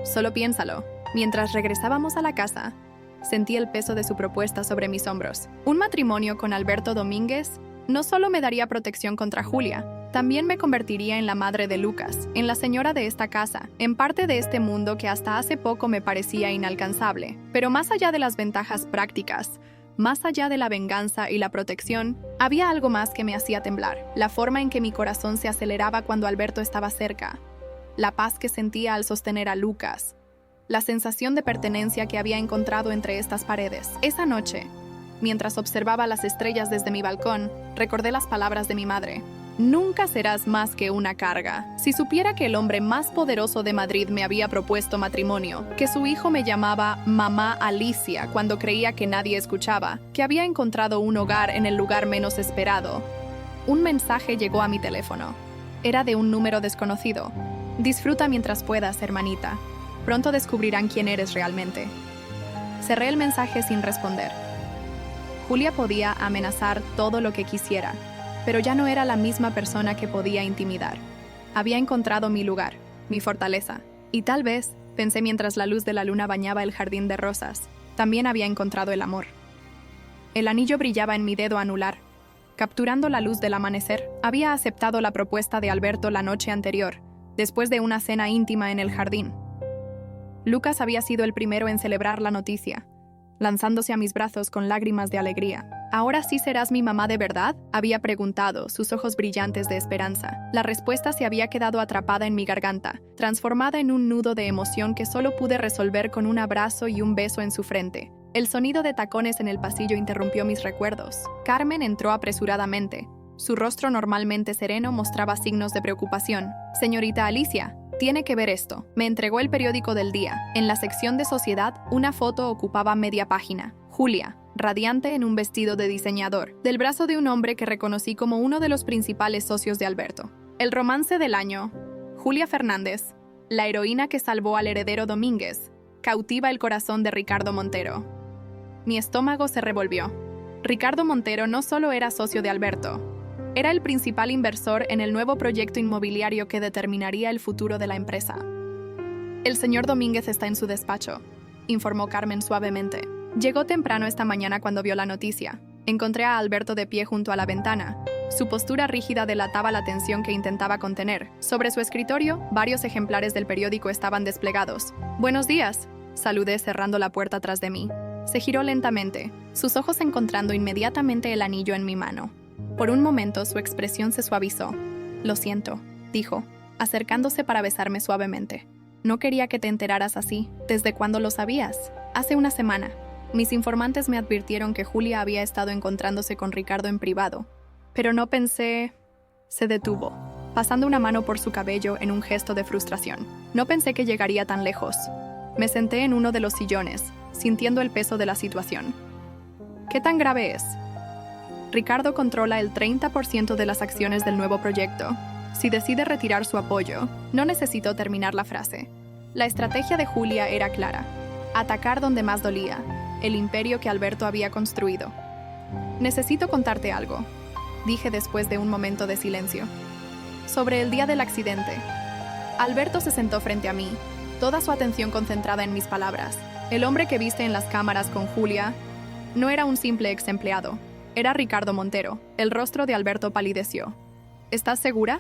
Speaker 1: «Solo piénsalo». Mientras regresábamos a la casa, sentí el peso de su propuesta sobre mis hombros. Un matrimonio con Alberto Domínguez no solo me daría protección contra Julia, también me convertiría en la madre de Lucas, en la señora de esta casa, en parte de este mundo que hasta hace poco me parecía inalcanzable. Pero más allá de las ventajas prácticas, más allá de la venganza y la protección, había algo más que me hacía temblar. La forma en que mi corazón se aceleraba cuando Alberto estaba cerca. La paz que sentía al sostener a Lucas. La sensación de pertenencia que había encontrado entre estas paredes. Esa noche, mientras observaba las estrellas desde mi balcón, recordé las palabras de mi madre. «Nunca serás más que una carga». Si supiera que el hombre más poderoso de Madrid me había propuesto matrimonio, que su hijo me llamaba Mamá Alicia cuando creía que nadie escuchaba, que había encontrado un hogar en el lugar menos esperado. Un mensaje llegó a mi teléfono. Era de un número desconocido. «Disfruta mientras puedas, hermanita. Pronto descubrirán quién eres realmente». Cerré el mensaje sin responder. Julia podía amenazar todo lo que quisiera, pero ya no era la misma persona que podía intimidar. Había encontrado mi lugar, mi fortaleza, y tal vez, pensé mientras la luz de la luna bañaba el jardín de rosas, también había encontrado el amor. El anillo brillaba en mi dedo anular. Capturando la luz del amanecer, había aceptado la propuesta de Alberto la noche anterior, después de una cena íntima en el jardín. Lucas había sido el primero en celebrar la noticia. lanzándose a mis brazos con lágrimas de alegría. ¿Ahora sí serás mi mamá de verdad?, había preguntado, sus ojos brillantes de esperanza. La respuesta se había quedado atrapada en mi garganta, transformada en un nudo de emoción que solo pude resolver con un abrazo y un beso en su frente. El sonido de tacones en el pasillo interrumpió mis recuerdos. Carmen entró apresuradamente. Su rostro normalmente sereno mostraba signos de preocupación. «Señorita Alicia, tiene que ver esto». Me entregó el periódico del día. En la sección de sociedad, una foto ocupaba media página. Julia, radiante en un vestido de diseñador, del brazo de un hombre que reconocí como uno de los principales socios de Alberto. El romance del año. Julia Fernández, la heroína que salvó al heredero Domínguez, cautiva el corazón de Ricardo Montero. Mi estómago se revolvió. Ricardo Montero no solo era socio de Alberto, era el principal inversor en el nuevo proyecto inmobiliario que determinaría el futuro de la empresa. «El señor Domínguez está en su despacho», informó Carmen suavemente. Llegó temprano esta mañana cuando vio la noticia. Encontré a Alberto de pie junto a la ventana. Su postura rígida delataba la tensión que intentaba contener. Sobre su escritorio, varios ejemplares del periódico estaban desplegados. «Buenos días», saludé cerrando la puerta tras de mí. Se giró lentamente, sus ojos encontrando inmediatamente el anillo en mi mano. Por un momento su expresión se suavizó. «Lo siento», dijo, acercándose para besarme suavemente. «No quería que te enteraras así. ¿Desde cuándo lo sabías?» «Hace una semana. Mis informantes me advirtieron que Julia había estado encontrándose con Ricardo en privado. Pero no pensé...» Se detuvo, pasando una mano por su cabello en un gesto de frustración. «No pensé que llegaría tan lejos». Me senté en uno de los sillones, sintiendo el peso de la situación. «¿Qué tan grave es?» Ricardo controla el 30% de las acciones del nuevo proyecto. Si decide retirar su apoyo, no necesitó terminar la frase. La estrategia de Julia era clara: atacar donde más dolía, el imperio que Alberto había construido. «Necesito contarte algo», dije después de un momento de silencio. «Sobre el día del accidente». Alberto se sentó frente a mí, toda su atención concentrada en mis palabras. «El hombre que viste en las cámaras con Julia no era un simple ex empleado. Era Ricardo Montero». El rostro de Alberto palideció. «¿Estás segura?»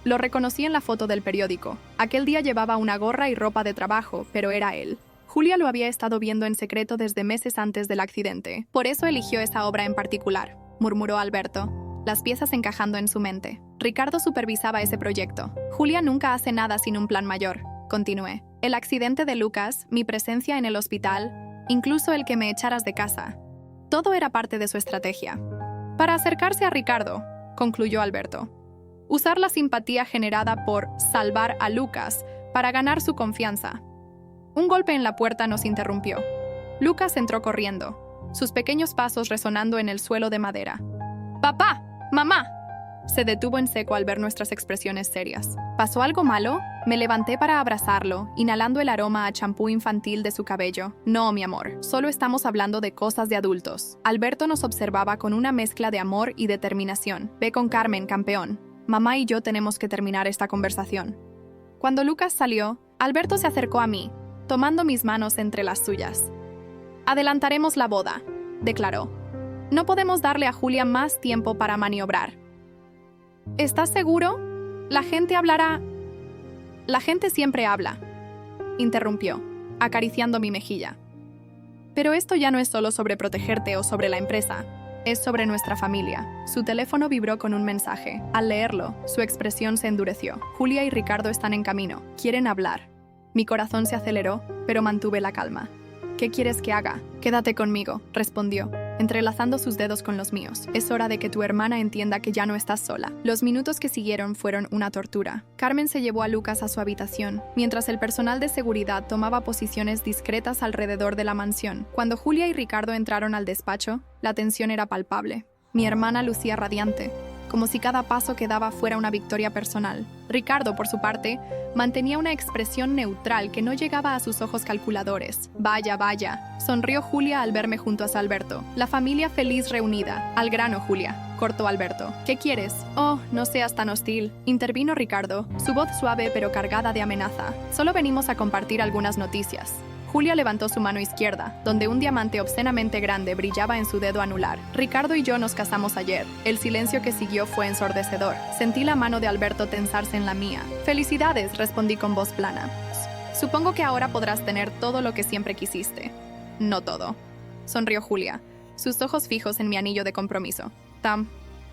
Speaker 1: Lo reconocí en la foto del periódico. Aquel día llevaba una gorra y ropa de trabajo, pero era él. Julia lo había estado viendo en secreto desde meses antes del accidente. «Por eso eligió esa obra en particular», murmuró Alberto, las piezas encajando en su mente. «Ricardo supervisaba ese proyecto. Julia nunca hace nada sin un plan mayor», continué. «El accidente de Lucas, mi presencia en el hospital, incluso el que me echaras de casa. Todo era parte de su estrategia. Para acercarse a Ricardo», concluyó Alberto. «Usar la simpatía generada por salvar a Lucas para ganar su confianza». Un golpe en la puerta nos interrumpió. Lucas entró corriendo, sus pequeños pasos resonando en el suelo de madera. «¡Papá! ¡Mamá!». Se detuvo en seco al ver nuestras expresiones serias. «¿Pasó algo malo?». Me levanté para abrazarlo, inhalando el aroma a champú infantil de su cabello. «No, mi amor, solo estamos hablando de cosas de adultos». Alberto nos observaba con una mezcla de amor y determinación. «Ve con Carmen, campeón. Mamá y yo tenemos que terminar esta conversación». Cuando Lucas salió, Alberto se acercó a mí, tomando mis manos entre las suyas. «Adelantaremos la boda», declaró. «No podemos darle a Julia más tiempo para maniobrar». «¿Estás seguro? La gente hablará...». «La gente siempre habla», interrumpió, acariciando mi mejilla. «Pero esto ya no es solo sobre protegerte o sobre la empresa, es sobre nuestra familia». Su teléfono vibró con un mensaje. Al leerlo, su expresión se endureció. «Julia y Ricardo están en camino. Quieren hablar». Mi corazón se aceleró, pero mantuve la calma. «¿Qué quieres que haga?». «Quédate conmigo», respondió, entrelazando sus dedos con los míos. «Es hora de que tu hermana entienda que ya no estás sola». Los minutos que siguieron fueron una tortura. Carmen se llevó a Lucas a su habitación, mientras el personal de seguridad tomaba posiciones discretas alrededor de la mansión. Cuando Julia y Ricardo entraron al despacho, la tensión era palpable. Mi hermana lucía radiante, como si cada paso que daba fuera una victoria personal. Ricardo, por su parte, mantenía una expresión neutral que no llegaba a sus ojos calculadores. «Vaya, vaya», sonrió Julia al verme junto a Alberto. «La familia feliz reunida». «Al grano, Julia», cortó Alberto. «¿Qué quieres?». «Oh, no seas tan hostil», intervino Ricardo, su voz suave pero cargada de amenaza. «Solo venimos a compartir algunas noticias». Julia levantó su mano izquierda, donde un diamante obscenamente grande brillaba en su dedo anular. «Ricardo y yo nos casamos ayer». El silencio que siguió fue ensordecedor. Sentí la mano de Alberto tensarse en la mía. «Felicidades», respondí con voz plana. «Supongo que ahora podrás tener todo lo que siempre quisiste». «No todo». sonrió Julia, sus ojos fijos en mi anillo de compromiso.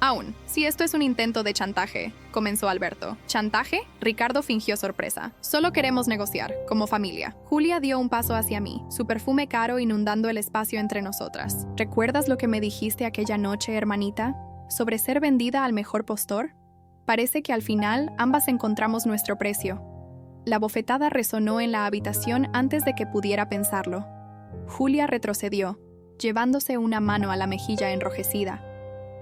Speaker 1: Aún, si esto es un intento de chantaje, comenzó Alberto. ¿Chantaje? Ricardo fingió sorpresa. Solo queremos negociar, como familia. Julia dio un paso hacia mí, su perfume caro inundando el espacio entre nosotras. ¿Recuerdas lo que me dijiste aquella noche, hermanita? ¿Sobre ser vendida al mejor postor? Parece que al final ambas encontramos nuestro precio. La bofetada resonó en la habitación antes de que pudiera pensarlo. Julia retrocedió, llevándose una mano a la mejilla enrojecida.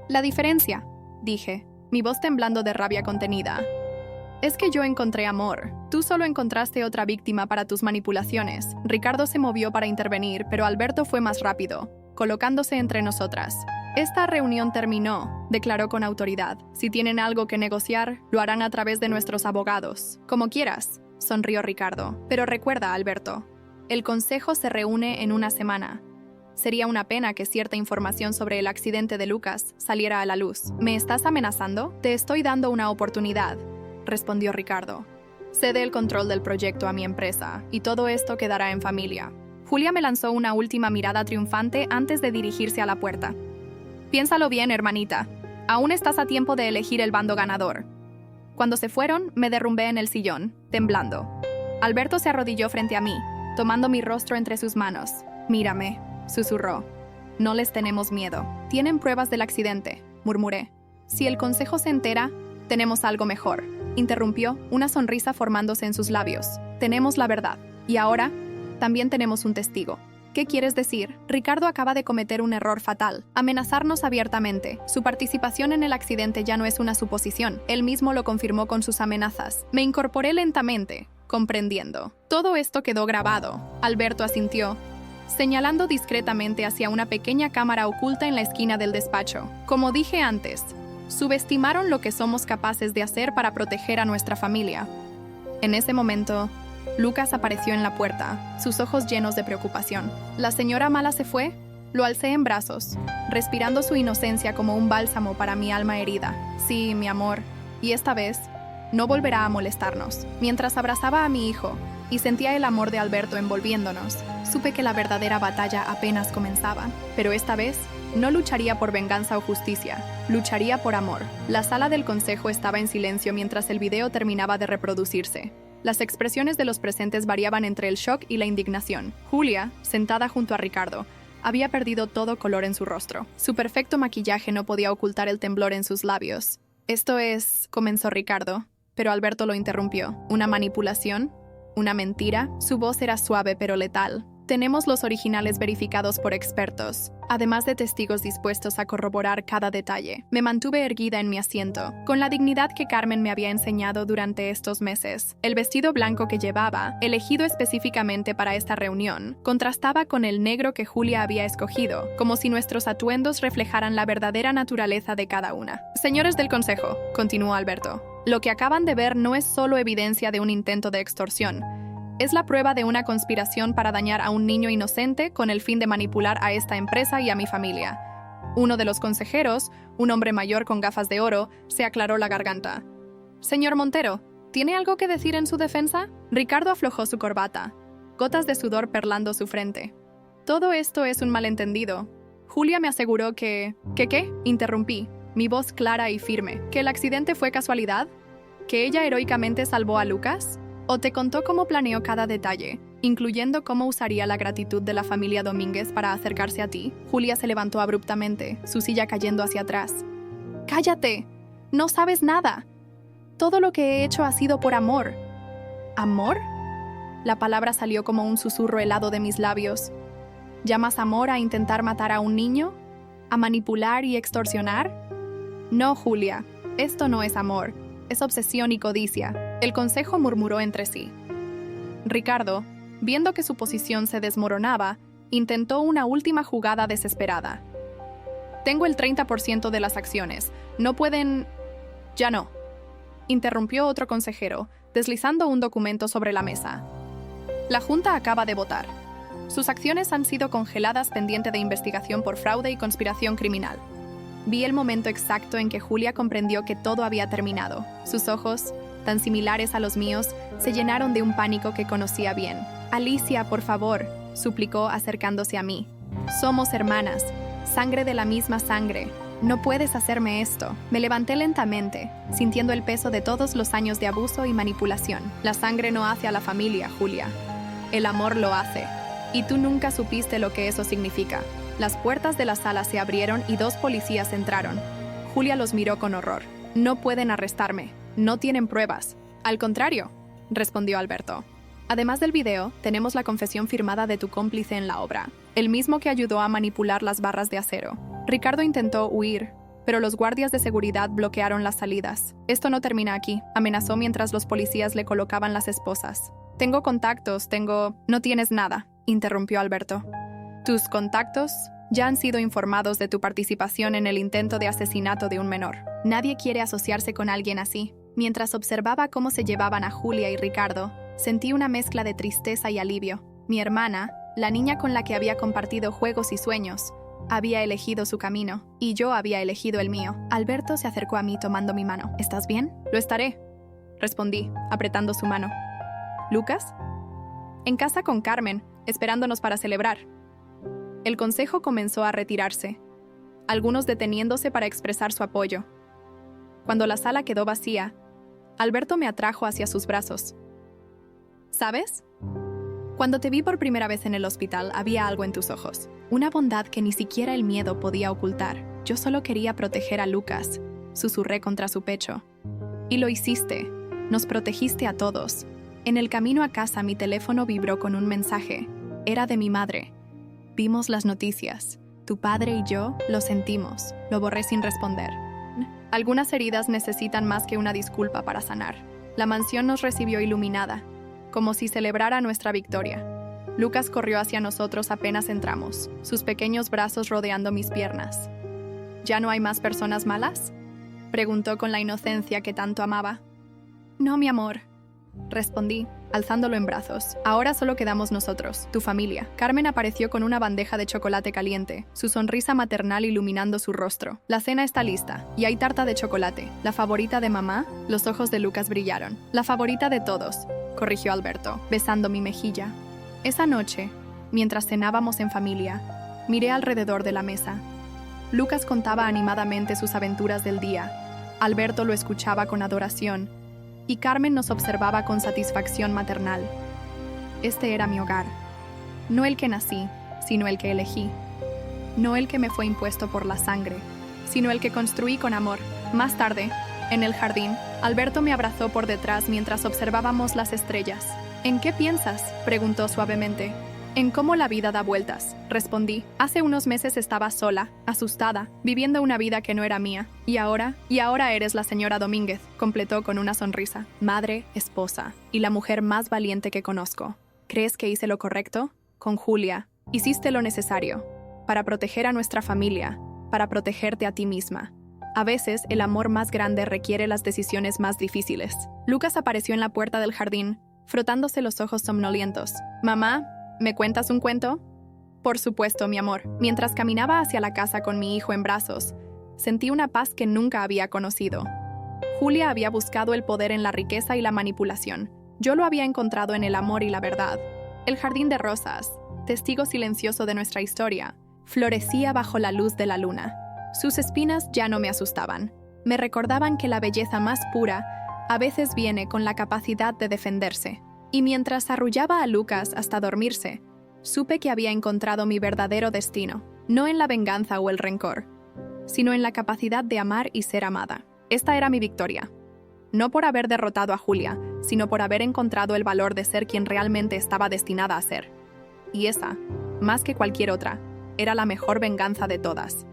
Speaker 1: La diferencia, dije, mi voz temblando de rabia contenida. Es que yo encontré amor. Tú solo encontraste otra víctima para tus manipulaciones. Ricardo se movió para intervenir, pero Alberto fue más rápido, colocándose entre nosotras. Esta reunión terminó, declaró con autoridad. Si tienen algo que negociar, lo harán a través de nuestros abogados. Como quieras, sonrió Ricardo. Pero recuerda, Alberto, el consejo se reúne en una semana. Sería una pena que cierta información sobre el accidente de Lucas saliera a la luz. ¿Me estás amenazando? Te estoy dando una oportunidad, respondió Ricardo. Cede el control del proyecto a mi empresa, y todo esto quedará en familia. Julia me lanzó una última mirada triunfante antes de dirigirse a la puerta. Piénsalo bien, hermanita. Aún estás a tiempo de elegir el bando ganador. Cuando se fueron, me derrumbé en el sillón, temblando. Alberto se arrodilló frente a mí, tomando mi rostro entre sus manos. Mírame, susurró. No les tenemos miedo. Tienen pruebas del accidente, murmuré. Si el consejo se entera, tenemos algo mejor, interrumpió, una sonrisa formándose en sus labios. Tenemos la verdad. Y ahora, también tenemos un testigo. ¿Qué quieres decir? Ricardo acaba de cometer un error fatal. Amenazarnos abiertamente. Su participación en el accidente ya no es una suposición. Él mismo lo confirmó con sus amenazas. Me incorporé lentamente, comprendiendo. Todo esto quedó grabado. Alberto asintió, señalando discretamente hacia una pequeña cámara oculta en la esquina del despacho. Como dije antes, subestimaron lo que somos capaces de hacer para proteger a nuestra familia. En ese momento, Lucas apareció en la puerta, sus ojos llenos de preocupación. ¿La señora mala se fue? Lo alcé en brazos, respirando su inocencia como un bálsamo para mi alma herida. Sí, mi amor, y esta vez no volverá a molestarnos. Mientras abrazaba a mi hijo y sentía el amor de Alberto envolviéndonos, supe que la verdadera batalla apenas comenzaba. Pero esta vez, no lucharía por venganza o justicia, lucharía por amor. La sala del consejo estaba en silencio mientras el video terminaba de reproducirse. Las expresiones de los presentes variaban entre el shock y la indignación. Julia, sentada junto a Ricardo, había perdido todo color en su rostro. Su perfecto maquillaje no podía ocultar el temblor en sus labios. Esto es, comenzó Ricardo, pero Alberto lo interrumpió. ¿Una manipulación? ¿Una mentira? Su voz era suave pero letal. Tenemos los originales verificados por expertos, además de testigos dispuestos a corroborar cada detalle. Me mantuve erguida en mi asiento, con la dignidad que Carmen me había enseñado durante estos meses. El vestido blanco que llevaba, elegido específicamente para esta reunión, contrastaba con el negro que Julia había escogido, como si nuestros atuendos reflejaran la verdadera naturaleza de cada una. Señores del consejo, continuó Alberto, lo que acaban de ver no es solo evidencia de un intento de extorsión. Es la prueba de una conspiración para dañar a un niño inocente con el fin de manipular a esta empresa y a mi familia. Uno de los consejeros, un hombre mayor con gafas de oro, se aclaró la garganta. Señor Montero, ¿tiene algo que decir en su defensa? Ricardo aflojó su corbata, gotas de sudor perlando su frente. Todo esto es un malentendido. Julia me aseguró que... ¿Qué? Interrumpí, mi voz clara y firme. ¿Que el accidente fue casualidad? ¿Que ella heroicamente salvó a Lucas? ¿O te contó cómo planeó cada detalle, incluyendo cómo usaría la gratitud de la familia Domínguez para acercarse a ti? Julia se levantó abruptamente, su silla cayendo hacia atrás. ¡Cállate! ¡No sabes nada! Todo lo que he hecho ha sido por amor. ¿Amor? La palabra salió como un susurro helado de mis labios. ¿Llamas amor a intentar matar a un niño? ¿A manipular y extorsionar? No, Julia, esto no es amor. Es obsesión y codicia. El consejo murmuró entre sí. Ricardo, viendo que su posición se desmoronaba, intentó una última jugada desesperada. Tengo el 30% de las acciones. No pueden... Ya no. Interrumpió otro consejero, deslizando un documento sobre la mesa. La Junta acaba de votar. Sus acciones han sido congeladas pendiente de investigación por fraude y conspiración criminal. Vi el momento exacto en que Julia comprendió que todo había terminado. Sus ojos, tan similares a los míos, se llenaron de un pánico que conocía bien. «Alicia, por favor», suplicó acercándose a mí. Somos hermanas, sangre de la misma sangre. No puedes hacerme esto. Me levanté lentamente, sintiendo el peso de todos los años de abuso y manipulación. La sangre no hace a la familia, Julia. El amor lo hace. Y tú nunca supiste lo que eso significa. Las puertas de la sala se abrieron y 2 policías entraron. Julia los miró con horror. No pueden arrestarme. No tienen pruebas. Al contrario, respondió Alberto. Además del video, tenemos la confesión firmada de tu cómplice en la obra, el mismo que ayudó a manipular las barras de acero. Ricardo intentó huir, pero los guardias de seguridad bloquearon las salidas. Esto no termina aquí, amenazó mientras los policías le colocaban las esposas. Tengo contactos, No tienes nada, interrumpió Alberto. Tus contactos ya han sido informados de tu participación en el intento de asesinato de un menor. Nadie quiere asociarse con alguien así. Mientras observaba cómo se llevaban a Julia y Ricardo, sentí una mezcla de tristeza y alivio. Mi hermana, la niña con la que había compartido juegos y sueños, había elegido su camino, y yo había elegido el mío. Alberto se acercó a mí tomando mi mano. ¿Estás bien? Lo estaré, respondí, apretando su mano. ¿Lucas? En casa con Carmen, esperándonos para celebrar. El consejo comenzó a retirarse, algunos deteniéndose para expresar su apoyo. Cuando la sala quedó vacía, Alberto me atrajo hacia sus brazos. ¿Sabes? Cuando te vi por primera vez en el hospital, había algo en tus ojos. Una bondad que ni siquiera el miedo podía ocultar. Yo solo quería proteger a Lucas, susurré contra su pecho. Y lo hiciste. Nos protegiste a todos. En el camino a casa mi teléfono vibró con un mensaje. Era de mi madre. Vimos las noticias. Tu padre y yo lo sentimos. Lo borré sin responder. Algunas heridas necesitan más que una disculpa para sanar. La mansión nos recibió iluminada, como si celebrara nuestra victoria. Lucas corrió hacia nosotros apenas entramos, sus pequeños brazos rodeando mis piernas. ¿Ya no hay más personas malas?, preguntó con la inocencia que tanto amaba. No, mi amor, respondí, alzándolo en brazos. Ahora solo quedamos nosotros, tu familia. Carmen apareció con una bandeja de chocolate caliente, su sonrisa maternal iluminando su rostro. La cena está lista, y hay tarta de chocolate. ¿La favorita de mamá? Los ojos de Lucas brillaron. La favorita de todos, corrigió Alberto, besando mi mejilla. Esa noche, mientras cenábamos en familia, miré alrededor de la mesa. Lucas contaba animadamente sus aventuras del día. Alberto lo escuchaba con adoración, y Carmen nos observaba con satisfacción maternal. Este era mi hogar. No el que nací, sino el que elegí. No el que me fue impuesto por la sangre, sino el que construí con amor. Más tarde, en el jardín, Alberto me abrazó por detrás mientras observábamos las estrellas. ¿En qué piensas?, preguntó suavemente. En cómo la vida da vueltas, respondí. Hace unos meses estaba sola, asustada, viviendo una vida que no era mía. Y ahora eres la señora Domínguez, completó con una sonrisa. Madre, esposa, y la mujer más valiente que conozco. ¿Crees que hice lo correcto? Con Julia, hiciste lo necesario. Para proteger a nuestra familia, para protegerte a ti misma. A veces, el amor más grande requiere las decisiones más difíciles. Lucas apareció en la puerta del jardín, frotándose los ojos somnolientos. Mamá, ¿me cuentas un cuento? Por supuesto, mi amor. Mientras caminaba hacia la casa con mi hijo en brazos, sentí una paz que nunca había conocido. Julia había buscado el poder en la riqueza y la manipulación. Yo lo había encontrado en el amor y la verdad. El jardín de rosas, testigo silencioso de nuestra historia, florecía bajo la luz de la luna. Sus espinas ya no me asustaban. Me recordaban que la belleza más pura a veces viene con la capacidad de defenderse. Y mientras arrullaba a Lucas hasta dormirse, supe que había encontrado mi verdadero destino, no en la venganza o el rencor, sino en la capacidad de amar y ser amada. Esta era mi victoria. No por haber derrotado a Julia, sino por haber encontrado el valor de ser quien realmente estaba destinada a ser. Y esa, más que cualquier otra, era la mejor venganza de todas.